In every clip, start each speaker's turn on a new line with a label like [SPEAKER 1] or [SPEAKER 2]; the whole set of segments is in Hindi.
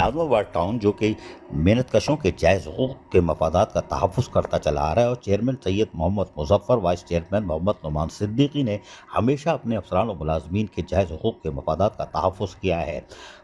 [SPEAKER 1] नाज़िमाबाद टाउन जो कि मेहनतकशों के जायज़ हुकूक के मफादात का तहफ़्फ़ुज़ करता चला आ रहा है और chairman Syed Mohammad Muzaffar, vice chairman Mohammad Numan Siddiqui ने हमेशा अपने अफसरान और मुलाज़मीन के जायज़ हुकूक के मफादात का तहफ़्फ़ुज़ किया है।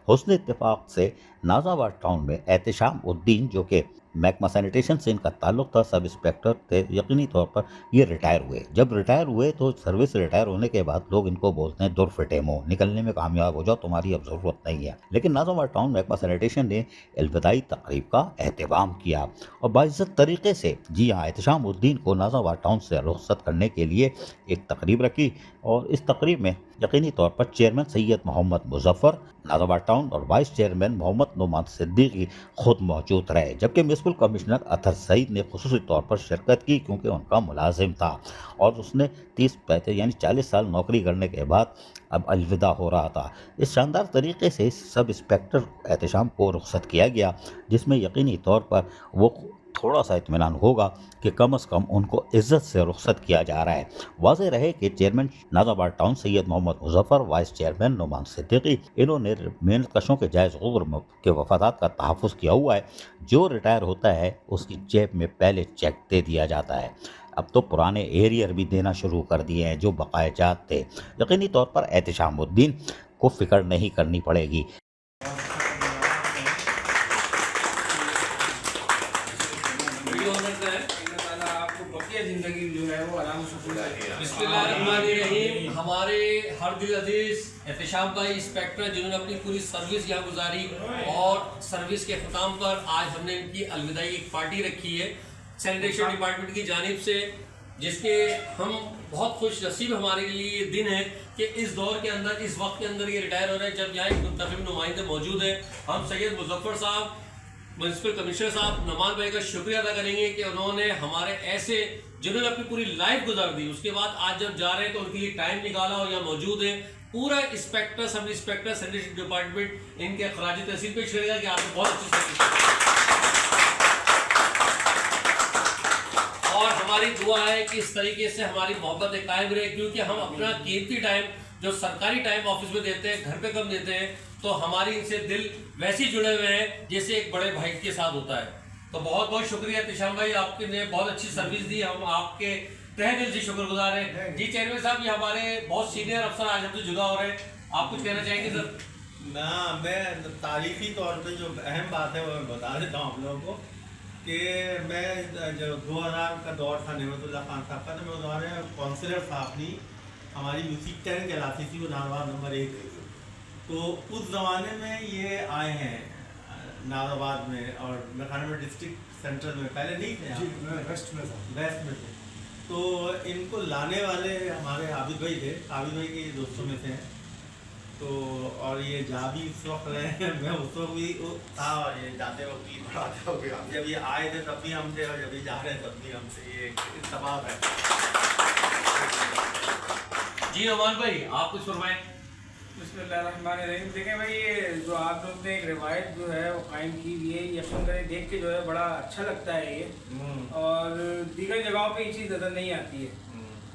[SPEAKER 1] हुस्न इत्तेफ़ाक से नाज़िमाबाद टाउन में एहतिशाम उद्दीन जो कि महकमा सैनिटेशन से इनका ताल्लुक़ था, सब इंस्पेक्टर थे। यकीनी तौर पर ये रिटायर हुए। जब रिटायर हुए तो सर्विस से रिटायर होने के बाद लोग इनको बोलते हैं दुर फिटेमो, निकलने में कामयाब हो जाओ, तुम्हारी अब ज़रूरत नहीं है। लेकिन नाज़िमाबाद टाउन महकमा सैनिटेशन ने अलविदाई तकरीब का एहतमाम किया और बाइज़्ज़त तरीके से जी हाँ एहतिशाम उद्दीन को नाज़िमाबाद टाउन से रुखसत करने के लिए एक तकरीब रखी और इस तकरीब में यकीनी तौर पर चेयरमैन सैयद मोहम्मद मुज़फ़्फ़र नाज़िमाबाद टाउन और वाइस चेयरमैन मोहम्मद नुमान सिद्दीकी खुद मौजूद रहे, जबकि म्युनिसिपल कमिश्नर अतहर सईद ने खुसूसी तौर पर शिरकत की क्योंकि उनका मुलाजिम था और उसने 30 यानी 40 साल नौकरी करने के बाद अब अलविदा हो रहा था। इस शानदार तरीके से सब इंस्पेक्टर एहतिशाम को रुखसत किया गया, जिसमें यकीनी तौर पर वो थोड़ा सा इत्मीनान होगा कि कम से कम उनको इज्जत से रुखसत किया जा रहा है। वाज़ेह रहे कि chairman Nazimabad town Syed Mohammad Muzaffar, vice chairman Numan Siddiqui, इन्होंने मेहनतकशों के जायज़ हुकूक के वफादात का तहफ़्फ़ुज़ किया हुआ है। जो रिटायर होता है उसकी जेब में पहले चेक दे दिया जाता है। अब तो पुराने एरियर भी देना शुरू कर दिए हैं जो बकायाजात थे। यकीनी तौर पर एहतिशाम उद्दीन को फ़िक्र नहीं करनी पड़ेगी।
[SPEAKER 2] जिंदगी जो है वो आराम से गुजारिए।
[SPEAKER 3] बिस्मिल्लाहिर्रहमानिर्रहीम। हमारे हर दिल अजीज एहतिशाम भाई इंस्पेक्टर जिन्होंने अपनी पूरी सर्विस यहाँ गुजारी और सर्विस के ख़त्म पर आज हमने इनकी अलविदाई एक पार्टी रखी है सैनिटेशन डिपार्टमेंट की जानिब से, जिसके हम बहुत खुश नसीब हमारे लिए ये दिन है कि इस दौर के अंदर, इस वक्त के अंदर ये रिटायर हो रहे हैं जब यहाँ एक मुंतखब नुमाइंदे मौजूद हैं। हम सैयद मुज़फ़्फ़र साहब, म्युनिसिपल कमिश्नर साहब, नमान भाई का शुक्रिया अदा करेंगे कि उन्होंने हमारे ऐसे जिन्होंने अपनी पूरी लाइफ गुजार दी, उसके बाद आज जब जा रहे हैं तो उनके लिए टाइम निकाला और यहाँ मौजूद है। पूरा inspector, sub inspector, sanitation department इनके खराज तहसील पेश करेगा कि आपने बहुत अच्छी सर्विस और हमारी दुआ है कि इस तरीके से हमारी मोहब्बत कायम रहे, क्योंकि हम अपना कीमती टाइम जो सरकारी टाइम ऑफिस में देते हैं, घर पे कम देते हैं, तो हमारी इनसे दिल वैसे ही जुड़े हुए हैं जैसे एक बड़े भाई के साथ होता है। तो बहुत बहुत शुक्रिया एहतिशाम भाई, आपने बहुत अच्छी सर्विस दी, हम आपके तहे दिल से शुक्रगुजार हैं। जी चेयरमैन साहब, ये हमारे बहुत सीनियर अफसर आज हमसे जुदा हो रहे हैं, आप कुछ कहना चाहेंगे सर?
[SPEAKER 2] ना, मैं तारीखी तौर पे जो अहम बात है वो मैं बता देता हूँ आप लोगों को कि मैं जो 2000 का दौर था नेमतुल्लाह खान साहब का, तो मैं उस दौरान काउंसिलर साहब ने हमारी यूसी 10 कहलाती थी, वो नाज़िमाबाद नंबर 1 गई। तो उस ज़माने में ये आए हैं नाज़िमाबाद में और मेरे में डिस्ट्रिक्ट सेंट्रल में पहले नहीं थे, वेस्ट में थे। तो इनको लाने वाले हमारे आबिद भाई थे, आबिद भाई के दोस्तों में थे। तो और ये जा भी उस वक्त रहे हैं, मैं उस वक्त भी था और ये जाते वक्त भी पढ़ाते हो गया। जब ये आए थे तब भी हम थे और जब ये जा रहे हैं तब भी हमसे, ये इत्तेफाक है।
[SPEAKER 3] जी अमान भाई, आप कुछ फरमाएं।
[SPEAKER 4] बिस्मिल्लाहिर्रहमानिर्रहीम। देखें भाई, ये जो आप लोग ने एक रिवायत जो है वो कायम की हुई है, यकीन करें देख के जो है बड़ा अच्छा लगता है ये, और दीगर जगहों पे ये चीज़ नज़र नहीं आती है।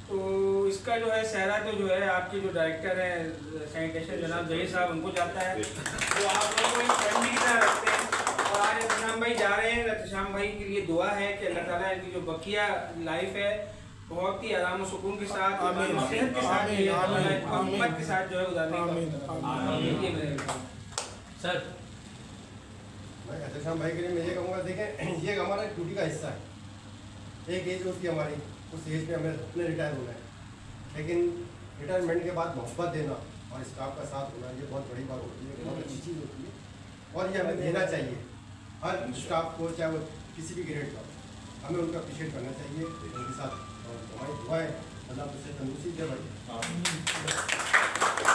[SPEAKER 4] तो इसका जो है सहरा तो जो है आपके जो डायरेक्टर हैं सैनिटेशन जनाब जहीर साहब, उनको जाता है। तो आप लोगों को एक फैमिली की तरह रखते हैं और आज एहतिशाम भाई जा रहे हैं। एहतिशाम भाई के लिए दुआ है कि अल्लाह ताला इनकी जो बकिया लाइफ है बहुत ही आराम और सुकून के साथ, सेहत के साथ, मोहब्बत के साथ जो है गुजारने का।
[SPEAKER 3] सर
[SPEAKER 5] मैं एहतिशाम भाई के लिए मैं ये कहूँगा, देखें ये हमारा ड्यूटी का हिस्सा है। एक एज होती है हमारी, उस एज पे हमें अपने रिटायर होना है, लेकिन रिटायरमेंट के बाद मोहब्बत देना और स्टाफ का साथ होना ये बहुत बड़ी बात होती है, बहुत अच्छी चीज़ होती है और ये हमें देना चाहिए। हर स्टाफ को, चाहे वो किसी भी ग्रेड का, हमें उनका अप्रिशिएट करना चाहिए। उनके साथ हमारी दुआ है, अल्लाह उससे तंदुरुस्ती दे भाई।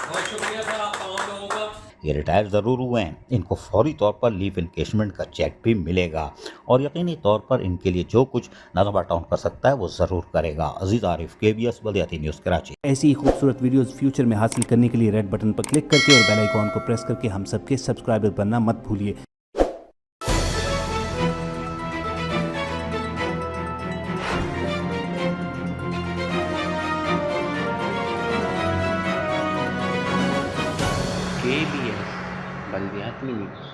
[SPEAKER 3] बहुत शुक्रिया सर आप तमाम लोगों का।
[SPEAKER 1] ये रिटायर ज़रूर हुए हैं, इनको फौरी तौर पर लीव इनकेशमेंट का चेक भी मिलेगा और यकीनी तौर पर इनके लिए जो कुछ नाज़िमाबाद टाउन कर सकता है वो ज़रूर करेगा। अजीज़ आरिफ, KBS बल्दियाती न्यूज़ कराची।
[SPEAKER 6] ऐसी ही खूबसूरत वीडियोस फ्यूचर में हासिल करने के लिए रेड बटन पर क्लिक करके और बेल आइकॉन को प्रेस करके हम सबके सब्सक्राइबर बनना मत भूलिए।
[SPEAKER 7] KBS बल्दियाती न्यूज़।